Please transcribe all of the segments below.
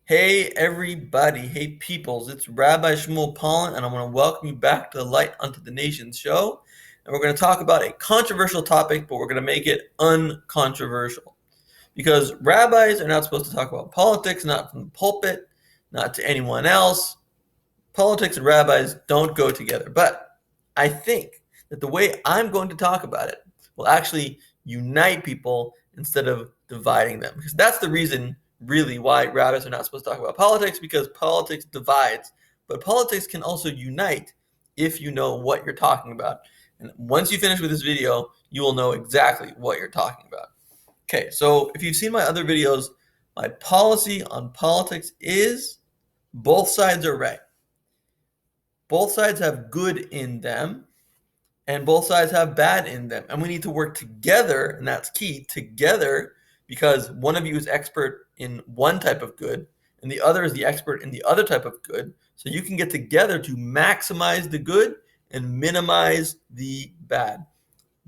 Hey everybody, hey peoples, it's Rabbi Shmuel Pollen, and I want to welcome you back to the Light Unto the Nations show. And we're going to talk about a controversial topic, but we're going to make it uncontroversial. Because rabbis are not supposed to talk about politics, not from the pulpit, not to anyone else. Politics and rabbis don't go together. But I think that the way I'm going to talk about it will actually unite people instead of dividing them. Because that's the reason, really, why rabbis are not supposed to talk about politics, because politics divides. But politics can also unite if you know what you're talking about. And once you finish with this video, you will know exactly what you're talking about. Okay, so if you've seen my other videos, my policy on politics is both sides are right. Both sides have good in them, and both sides have bad in them. And we need to work together, and that's key, together, because one of you is expert in one type of good, and the other is the expert in the other type of good. So you can get together to maximize the good and minimize the bad.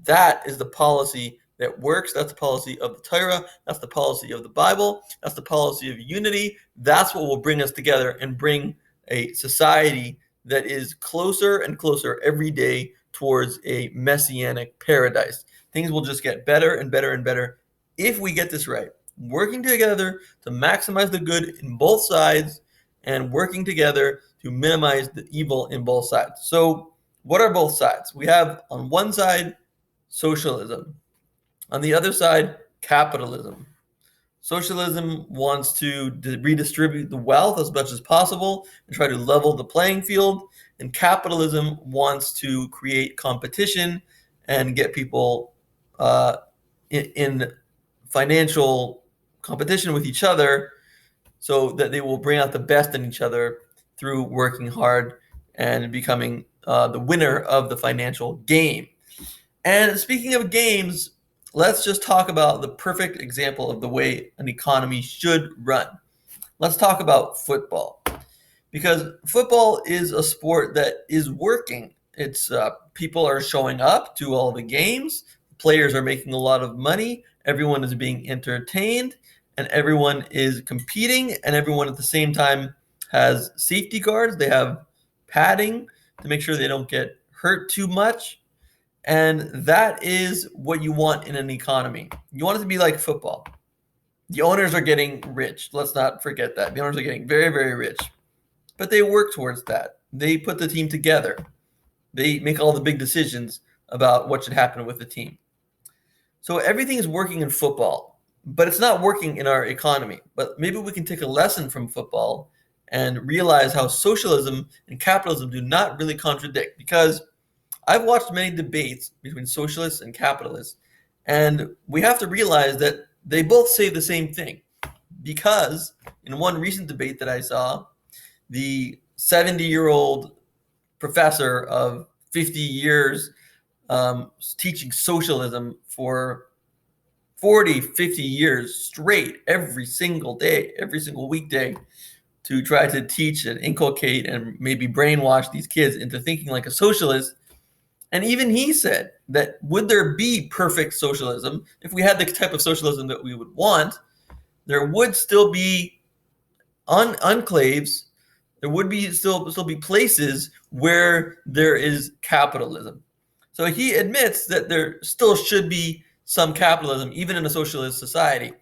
That is the policy that works. That's the policy of the Torah. That's the policy of the Bible. That's the policy of unity. That's what will bring us together and bring a society that is closer and closer every day towards a messianic paradise. Things will just get better and better and better if we get this right. Working together to maximize the good in both sides and working together to minimize the evil in both sides. So, what are both sides? We have on one side socialism. On the other side, capitalism. Socialism wants to redistribute the wealth as much as possible and try to level the playing field. And capitalism wants to create competition and get people in financial competition with each other so that they will bring out the best in each other through working hard and becoming the winner of the financial game. And speaking of games, let's just talk about the perfect example of the way an economy should run. Let's talk about football, because football is a sport that is working. It's people are showing up to all the games. Players are making a lot of money. Everyone is being entertained, and everyone is competing. And everyone at the same time has safety guards. They have padding to make sure they don't get hurt too much. And that is what you want in an economy. You want it to be like football. The owners are getting rich. Let's not forget that. The owners are getting very, very rich. But they work towards that. They put the team together. They make all the big decisions about what should happen with the team. So everything is working in football, but it's not working in our economy. But maybe we can take a lesson from football and realize how socialism and capitalism do not really contradict, because I've watched many debates between socialists and capitalists, and we have to realize that they both say the same thing. Because in one recent debate that I saw, the 70-year-old professor of 50 years teaching socialism for 40, 50 years straight, every single day, every single weekday, to try to teach and inculcate and maybe brainwash these kids into thinking like a socialist. And even he said that would there be perfect socialism if we had the type of socialism that we would want? There would still be enclaves. There would be still be places where there is capitalism. So he admits that there still should be some capitalism, even in a socialist society.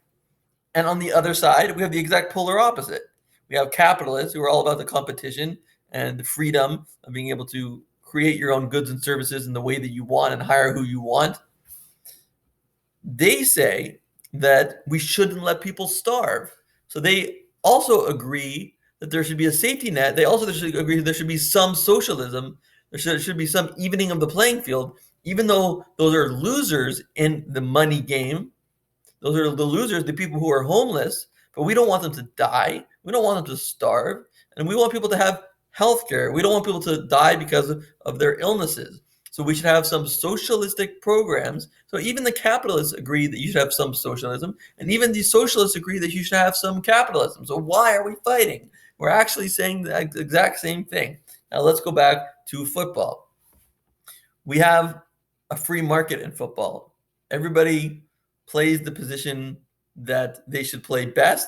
And on the other side, we have the exact polar opposite. We have capitalists who are all about the competition and the freedom of being able to create your own goods and services in the way that you want and hire who you want. They say that we shouldn't let people starve. So they also agree that there should be a safety net. They also should agree that there should be some socialism. There should be some evening of the playing field, even though those are losers in the money game. Those are the losers, the people who are homeless, but we don't want them to die. We don't want them to starve. And we want people to have healthcare. We don't want people to die because of their illnesses. So we should have some socialistic programs. So even the capitalists agree that you should have some socialism, and even the socialists agree that you should have some capitalism. So why are we fighting? We're actually saying the exact same thing. Now let's go back to football. We have a free market in football. Everybody plays the position that they should play best.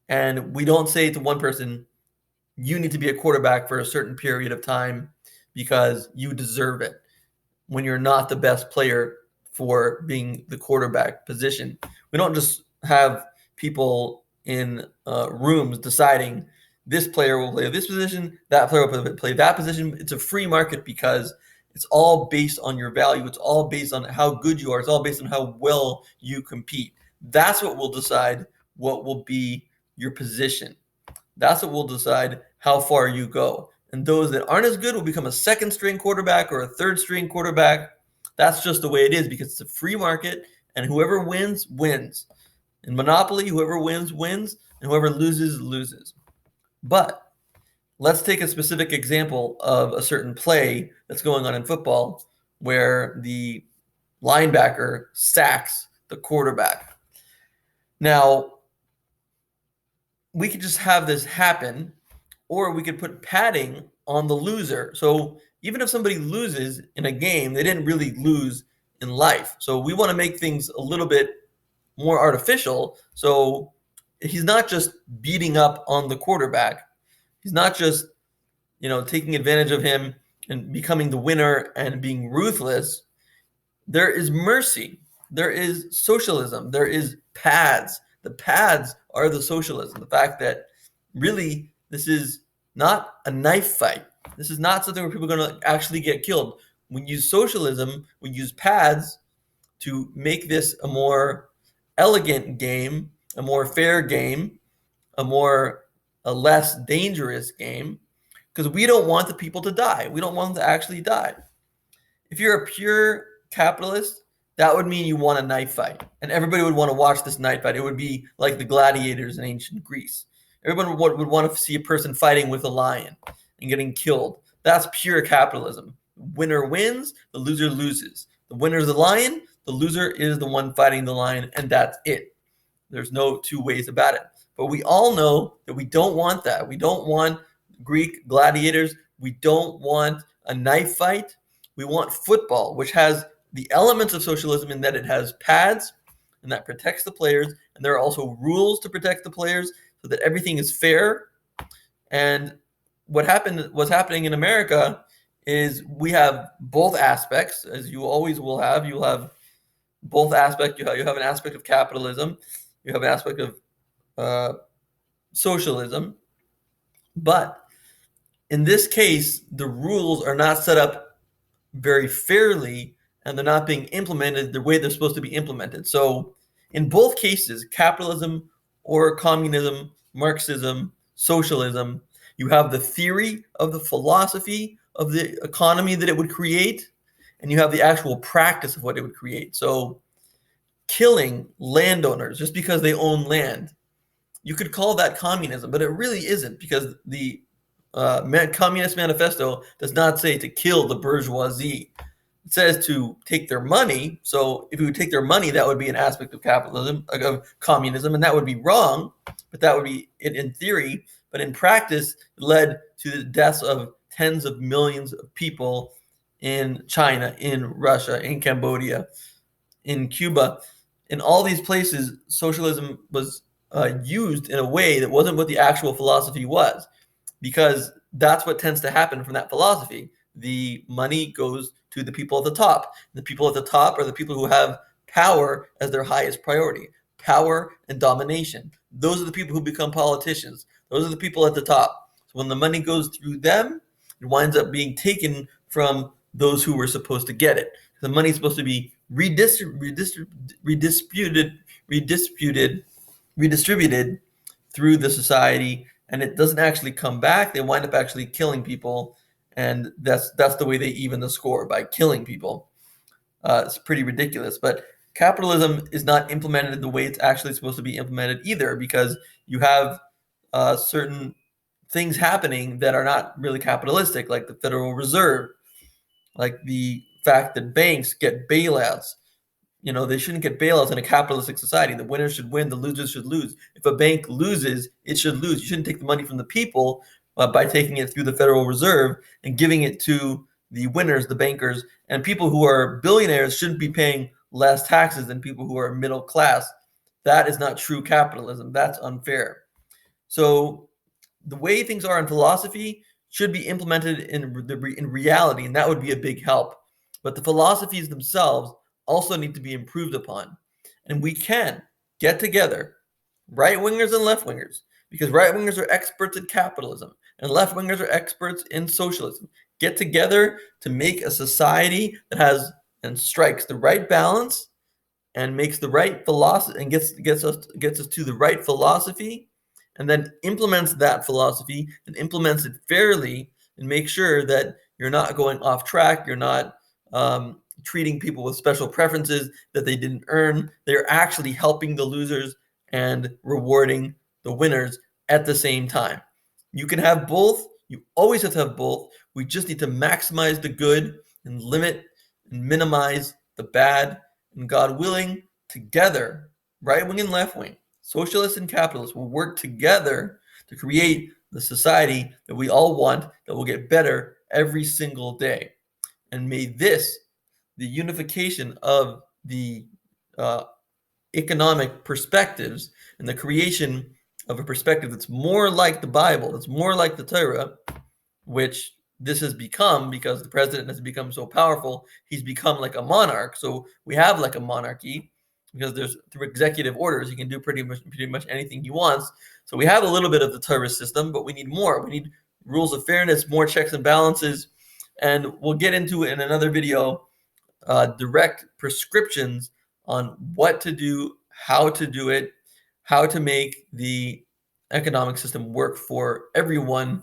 And we don't say to one person, you need to be a quarterback for a certain period of time because you deserve it, when you're not the best player for being the quarterback position. We don't just have people in rooms deciding this player will play this position, that player will play that position. It's a free market because it's all based on your value. It's all based on how good you are. It's all based on how well you compete. That's what will decide what will be your position. That's what will decide how far you go. And those that aren't as good will become a second string quarterback or a third string quarterback. That's just the way it is because it's a free market and whoever wins, wins. In Monopoly, whoever wins, wins, and whoever loses, loses. But let's take a specific example of a certain play that's going on in football where the linebacker sacks the quarterback. Now, we could just have this happen, or we could put padding on the loser. So even if somebody loses in a game, they didn't really lose in life. So we want to make things a little bit more artificial. So he's not just beating up on the quarterback. He's not just, taking advantage of him and becoming the winner and being ruthless. There is mercy. There is socialism. There is pads. The pads are the socialism. The fact that really this is not a knife fight. This is not something where people are going to actually get killed. We use socialism, we use pads to make this a more elegant game, a more fair game, a less dangerous game, because we don't want the people to die. We don't want them to actually die. If you're a pure capitalist, that would mean you want a knife fight, and everybody would want to watch this knife fight. It would be like the gladiators in ancient Greece. Everyone would want to see a person fighting with a lion and getting killed. That's pure capitalism. Winner wins, the loser loses. The winner is the lion, the loser is the one fighting the lion, and that's it. There's no two ways about it. But we all know that we don't want that. We don't want Greek gladiators. We don't want a knife fight. We want football, which has the elements of socialism in that it has pads and that protects the players. And there are also rules to protect the players so that everything is fair. And what's happening in America is we have both aspects, as you always will have. You'll have both aspects. You have an aspect of capitalism. You have an aspect of socialism. But in this case, the rules are not set up very fairly, and they're not being implemented the way they're supposed to be implemented. So in both cases, capitalism or communism, Marxism, socialism, you have the theory of the philosophy of the economy that it would create, and you have the actual practice of what it would create. So killing landowners just because they own land, you could call that communism, but it really isn't, because the Communist Manifesto does not say to kill the bourgeoisie. It says to take their money. So if you would take their money, that would be an aspect of capitalism, of communism, and that would be wrong, but that would be it in theory. But in practice, it led to the deaths of tens of millions of people in China, in Russia, in Cambodia, in Cuba. In all these places, socialism was used in a way that wasn't what the actual philosophy was, because that's what tends to happen from that philosophy. The money goes to the people at the top. The people at the top are the people who have power as their highest priority. Power and domination. Those are the people who become politicians. Those are the people at the top. So when the money goes through them, it winds up being taken from those who were supposed to get it. The money is supposed to be redistributed through the society, and it doesn't actually come back. They wind up actually killing people, and that's the way they even the score, by killing people. It's pretty ridiculous. But capitalism is not implemented the way it's actually supposed to be implemented either, because you have certain things happening that are not really capitalistic, like the Federal Reserve, like the fact that banks get bailouts. They shouldn't get bailouts in a capitalistic society. The winners should win, the losers should lose. If a bank loses, it should lose. You shouldn't take the money from the people by taking it through the Federal Reserve and giving it to the winners, the bankers, and people who are billionaires shouldn't be paying less taxes than people who are middle class. That is not true capitalism. That's unfair. So the way things are in philosophy should be implemented in reality, and that would be a big help. But the philosophies themselves also need to be improved upon. And we can get together, right wingers and left wingers, because right wingers are experts in capitalism and left wingers are experts in socialism. Get together to make a society that has and strikes the right balance and makes the right philosophy and gets us to the right philosophy, and then implements that philosophy and implements it fairly, and make sure that you're not going off track, you're not treating people with special preferences that they didn't earn. They're actually helping the losers and rewarding the winners at the same time. You can have both. You always have to have both. We just need to maximize the good and limit and minimize the bad, and God willing, together, right wing and left wing, socialists and capitalists will work together to create the society that we all want, that will get better every single day. And may this, the unification of the uh, economic perspectives and the creation of a perspective that's more like the Bible, that's more like the Torah, which this has become because the president has become so powerful. He's become like a monarch. So we have like a monarchy because there's through executive orders, he can do pretty much anything he wants. So we have a little bit of the Torah system, but we need more. We need rules of fairness, more checks and balances, and we'll get into it in another video. Direct prescriptions on what to do, how to do it, how to make the economic system work for everyone,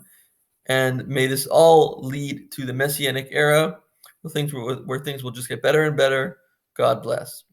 and may this all lead to the Messianic era, where things will just get better and better. God bless.